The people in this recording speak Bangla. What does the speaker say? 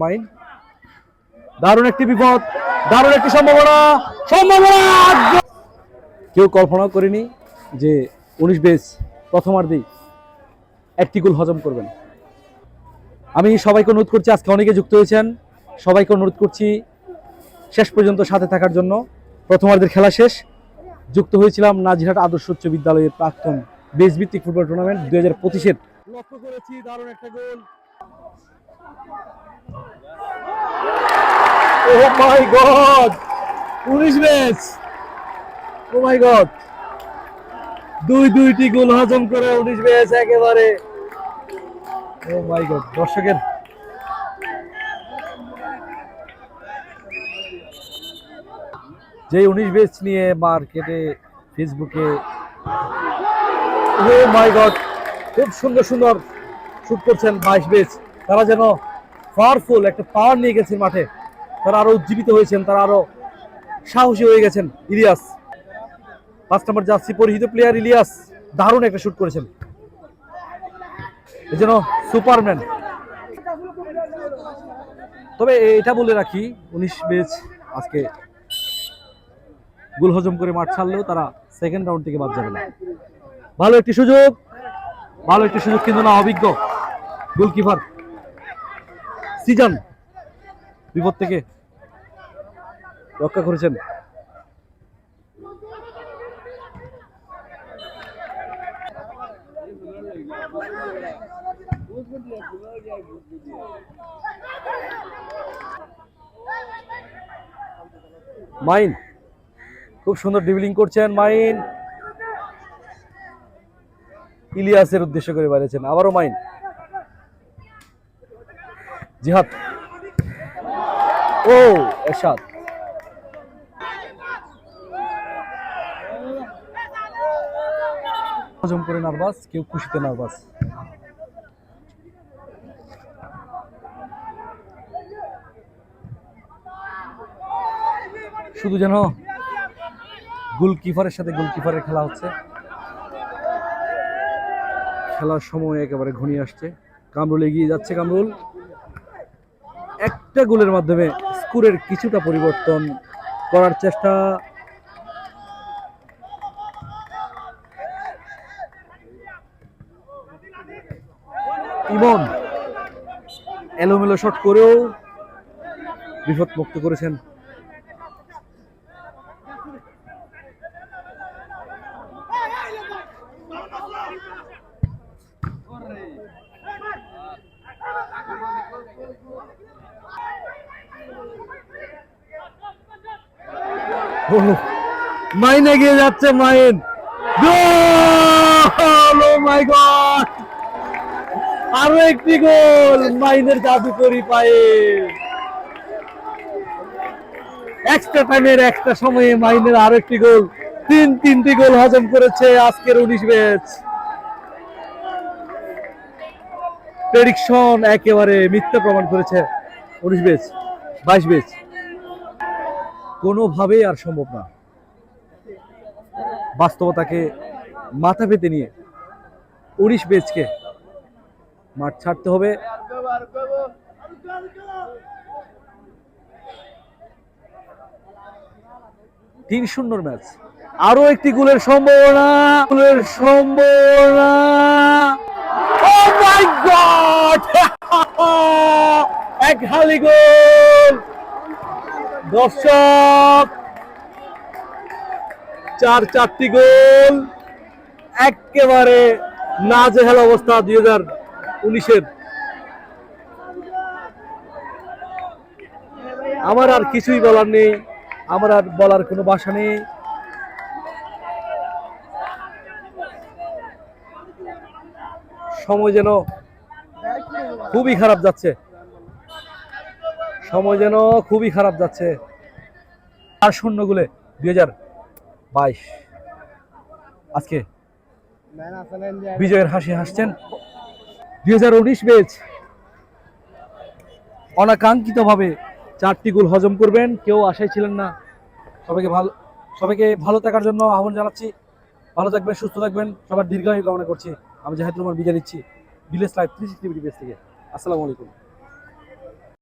মাইন দারুণ একটি বিপদ, দারুণ একটি সম্ভাবনা। কেউ কল্পনা করেনি যে 19 বেস প্রথমার্ধেই একটি গোল হজম করবেন। আমি সবাইকে অনুরোধ করছি, আজকে অনেকে যুক্ত হয়েছেন, সবাইকে অনুরোধ করছি শেষ পর্যন্ত সাথে থাকার জন্য। প্রথমার্ধের খেলা শেষ, যুক্ত হয়েছিলাম নাজিরহাট আদর্শ উচ্চ বিদ্যালয়ের প্রাক্তন বেস ভিত্তিক ফুটবল টুর্নামেন্ট 2025-এর। লক্ষ্য করেছি দারুণ একটা গোল। ও মাই গড, 19 বেস, ও মাই গড, দুইটি গোল হজম করে 19 বেস একেবারে। ও মাই গড, দর্শকের যে 19 বেস নিয়ে মার্কেটে ফেসবুকে, ও মাই গড, খুব সুন্দর সুন্দর শুট করছেন 22 বেস। তারা যেন পাওয়ারফুল একটা পাওয়ার নিয়ে গেছেন মাঠে, তারা আরো উজ্জীবিত হয়েছেন, তারা আরো সাহসী হয়ে গেছেন। ইলিয়াস, 5 নম্বর জার্সি পরিহিত প্লেয়ার ইলিয়াস দারুণ একটা শুট করেছেন, এই যেন সুপারম্যান। তবে এটা বলে রাখি, 19 বেস আজকে গোল হজম করে মাঠ ছাড়লেও তারা সেকেন্ড রাউন্ড থেকে বাদ যাবে না। ভালো একটি সুযোগ কিন্তু না, অভিজ্ঞ গোলকিপার সিজন বিপদ থেকে রক্ষা করেছেন। মাইন খুব সুন্দর ড্রিবলিং করছেন, মাইন ইলিয়াসের উদ্দেশ্য করে বাড়িয়েছেন, আবারও মাইন। জিহাদ, ও এরশাদ, হজম করে নার্ভাস, কেউ খুশিতে নার্ভাস। শুধু যেন গোলকিপারের সাথে গোলকিপারের খেলা হচ্ছে, খেলার সময় একেবারে ঘনিয়ে আসছে। কামরুল এগিয়ে যাচ্ছে, কামরুল একটা গোলের মাধ্যমে স্কোরের কিছুটা পরিবর্তন করার চেষ্টা। ইমন এলোমেলো শট করেও বিপদ মুক্ত করেছেন। মাইন এগিয়ে যাচ্ছে, মাইন গোল, ও মাই গড, আরো একটি গোল মাইনের জাদুকরি পায়ে। এক্সট্রা টাইমের একটা সময়ে মাইনের আরো একটি গোল, তিনটি গোল হজম করেছে আজকের 19 বেস। প্রেডিকশন একেবারে মিথ্যা প্রমাণ করেছে 19 বেস। 22 বেস কোনোভাবেই আর সম্ভব না। বাস্তবতাকে মাথা পেতে নিয়ে 19 বেসকে মাঠ ছাড়তে হবে। তিন 0 ম্যাচ, আরো একটি গোলের সম্ভাবনা, ও মাই গড, এক হালি গোল। দর্শক, চারটি গোল, একেবারে নাজেহাল অবস্থা 2019-এর। আমার আর কিছুই বলার নেই, আমার আর বলার কোনো ভাষা নেই। সময় যেন খুবই খারাপ যাচ্ছে, আর 0 গোলে 2022 আজকে বিজয়ের হাসি হাসছেন। 2019 বেস অনাকাঙ্ক্ষিত ভাবে 4টি গোল হজম করবেন, কেউ আশাই ছিলেন না। সবাইকে ভালো থাকার জন্য আহ্বান জানাচ্ছি। ভালো থাকবেন, সুস্থ থাকবেন, সবার দীর্ঘায়ু কামনা করছি। আমি জাহিদুর রহমান বিদায় নিচ্ছি ভিলেজ লাইভ 360 পেজ থেকে। আসসালামু আলাইকুম।